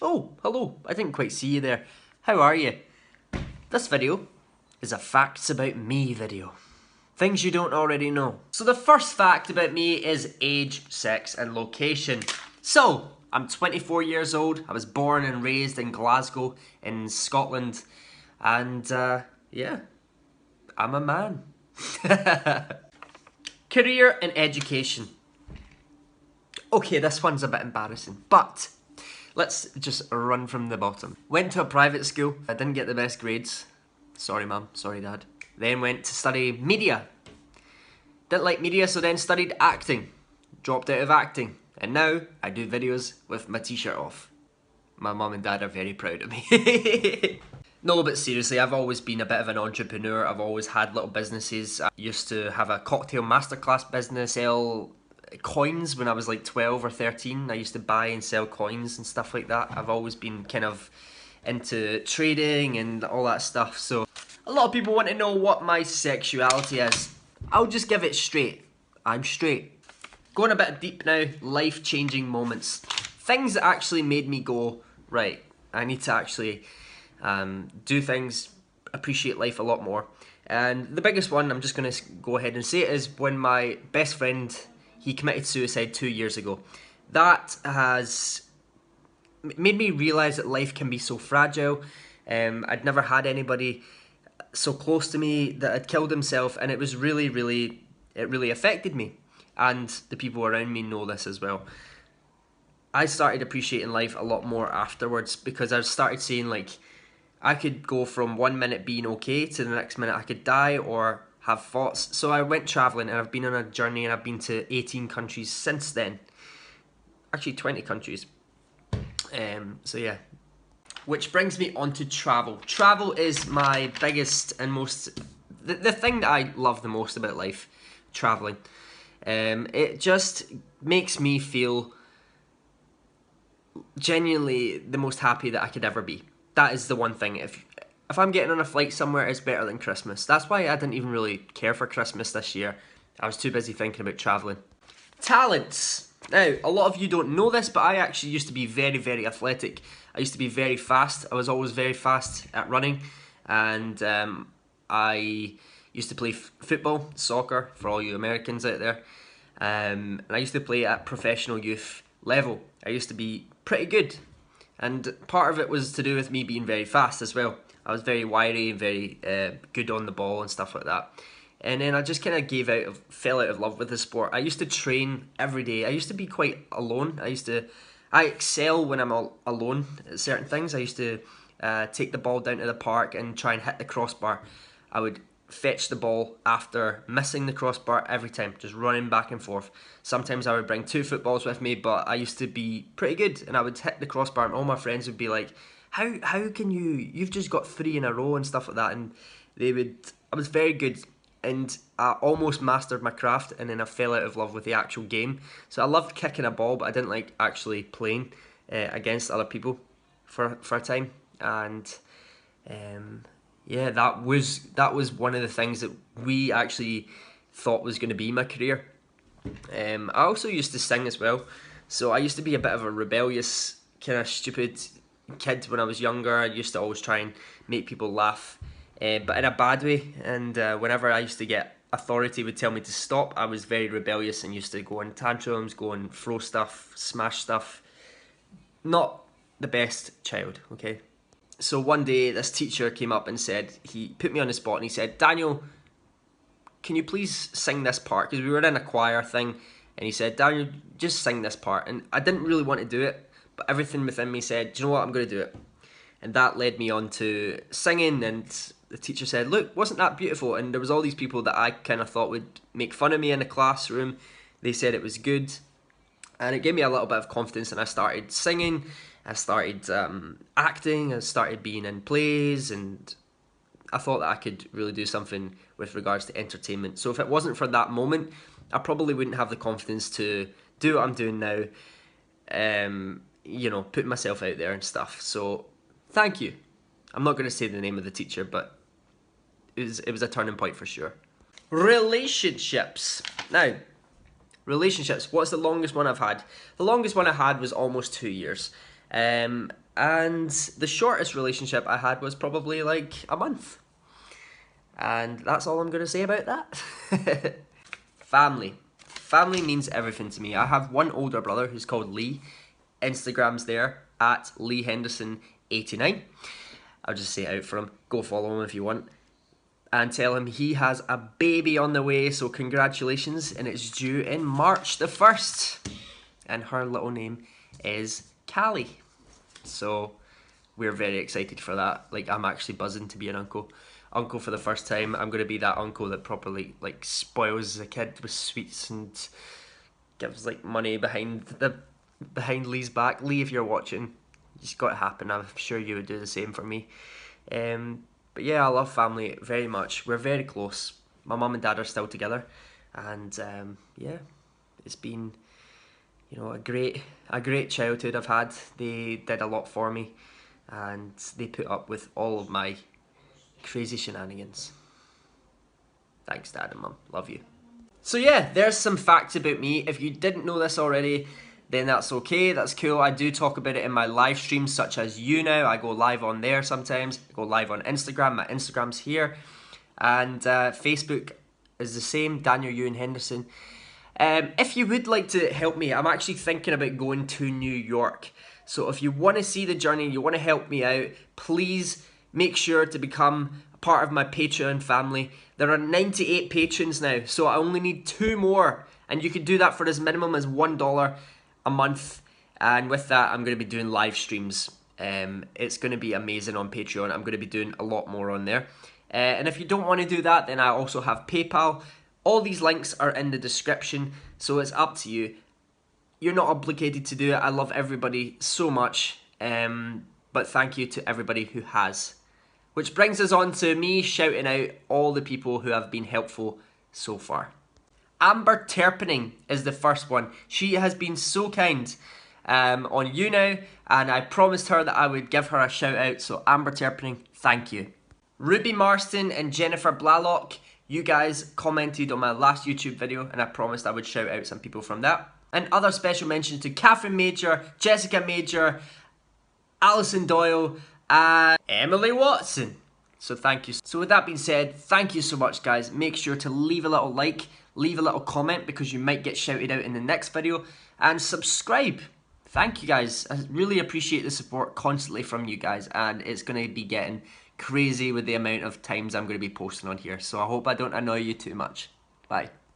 Oh, hello. I didn't quite see you there. How are you? This video is a facts about me video. Things you don't already know. So the first fact about me is age, sex and location. So, I'm 24 years old. I was born and raised in Glasgow in Scotland. And yeah, I'm a man. Career and education. Okay, this one's a bit embarrassing, but let's just run from the bottom. Went to a private school. I didn't get the best grades. Sorry mum, sorry dad. Then went to study media. Didn't like media, so then studied acting. Dropped out of acting. And now I do videos with my t-shirt off. My mum and dad are very proud of me. No, but seriously, I've always been a bit of an entrepreneur. I've always had little businesses. I used to have a cocktail masterclass business, sell coins when I was like 12 or 13. I used to buy and sell coins and stuff like that. I've always been kind of into trading and all that stuff. So a lot of people want to know what my sexuality is. I'll just give it straight. I'm straight. Going a bit deep now, life-changing moments. Things that actually made me go, right, I need to actually do things, appreciate life a lot more. And the biggest one, I'm just going to go ahead and say it, is when my best friend, he committed suicide 2 years ago. That has made me realise that life can be so fragile. I'd never had anybody so close to me that had killed himself, and it was really, it really affected me. And the people around me know this as well. I started appreciating life a lot more afterwards, because I started seeing, like, I could go from 1 minute being okay to the next minute I could die or have thoughts. So I went travelling, and I've been on a journey, and I've been to 18 countries since then. Actually 20 countries. So yeah. Which brings me on to travel. Travel is my biggest and most... The thing that I love the most about life. Travelling. It just makes me feel genuinely the most happy that I could ever be. That is the one thing. If I'm getting on a flight somewhere, it's better than Christmas. That's why I didn't even really care for Christmas this year. I was too busy thinking about travelling. Talents. Now, a lot of you don't know this, but I actually used to be very athletic. I used to be very fast. I was always very fast at running. And I used to play football, soccer, for all you Americans out there. And I used to play at professional youth level. I used to be pretty good. And part of it was to do with me being very fast as well. I was very wiry and very good on the ball and stuff like that. And then I just kind of fell out of love with the sport. I used to train every day. I used to be quite alone. I excel when I'm alone at certain things. I used to take the ball down to the park and try and hit the crossbar. I would fetch the ball after missing the crossbar every time, just running back and forth. Sometimes I would bring 2 footballs with me, but I used to be pretty good, and I would hit the crossbar, and all my friends would be like, how can you've just got 3 in a row and stuff like that. And I was very good, and I almost mastered my craft, and then I fell out of love with the actual game. So I loved kicking a ball, but I didn't like actually playing against other people for a time. And yeah, that was one of the things that we actually thought was going to be my career. I also used to sing as well, so I used to be a bit of a rebellious, kind of stupid kid when I was younger. I used to always try and make people laugh, but in a bad way. And whenever I used to get authority would tell me to stop, I was very rebellious and used to go in tantrums, go and throw stuff, smash stuff. Not the best child, okay? So one day this teacher came up and said, he put me on the spot and he said, Daniel, can you please sing this part? Because we were in a choir thing, and he said, Daniel, just sing this part. And I didn't really want to do it, but everything within me said, do you know what, I'm going to do it. And that led me on to singing, and the teacher said, look, wasn't that beautiful? And there was all these people that I kind of thought would make fun of me in the classroom. They said it was good, and it gave me a little bit of confidence, and I started singing. I started acting, I started being in plays, and I thought that I could really do something with regards to entertainment. So if it wasn't for that moment, I probably wouldn't have the confidence to do what I'm doing now, you know, putting myself out there and stuff. So thank you. I'm not going to say the name of the teacher, but it was a turning point for sure. Relationships. Now, relationships, what's the longest one I've had? The longest one I had was almost 2 years. And the shortest relationship I had was probably like a month. And that's all I'm going to say about that. Family. Family means everything to me. I have one older brother who's called Lee. Instagram's there at LeeHenderson89. I'll just say it out for him. Go follow him if you want. And tell him he has a baby on the way, so congratulations. And it's due in March the 1st. And her little name is Callie. So we're very excited for that. Like, I'm actually buzzing to be an uncle. Uncle for the first time. I'm going to be that uncle that properly like spoils the kid with sweets and gives like money behind Lee's back. Lee, if you're watching, it's got to happen. I'm sure you would do the same for me. But yeah, I love family very much. We're very close. My mum and dad are still together, and yeah, it's been, you know, a great childhood I've had. They did a lot for me, and they put up with all of my crazy shenanigans. Thanks, Dad and Mum. Love you. So yeah, there's some facts about me. If you didn't know this already, then that's okay. That's cool. I do talk about it in my live streams, such as YouNow. I go live on there sometimes. I go live on Instagram. My Instagram's here. And Facebook is the same, Daniel Ewan Henderson. If you would like to help me, I'm actually thinking about going to New York. So if you want to see the journey, you want to help me out, please make sure to become a part of my Patreon family. There are 98 patrons now, so I only need 2 more. And you can do that for as minimum as $1 a month. And with that, I'm going to be doing live streams. It's going to be amazing on Patreon. I'm going to be doing a lot more on there. And if you don't want to do that, then I also have PayPal. All these links are in the description, so it's up to you. You're not obligated to do it. I love everybody so much. But thank you to everybody who has. Which brings us on to me shouting out all the people who have been helpful so far. Amber Terpening is the first one. She has been so kind on YouNow, and I promised her that I would give her a shout out. So Amber Terpening, thank you. Ruby Marston and Jennifer Blalock, you guys commented on my last YouTube video, and I promised I would shout out some people from that. And other special mentions to Catherine Major, Jessica Major, Alison Doyle, and Emily Watson. So thank you. So with that being said, thank you so much, guys. Make sure to leave a little like, leave a little comment, because you might get shouted out in the next video, and subscribe. Thank you, guys. I really appreciate the support constantly from you guys, and it's going to be getting crazy with the amount of times I'm going to be posting on here. So I hope I don't annoy you too much. Bye.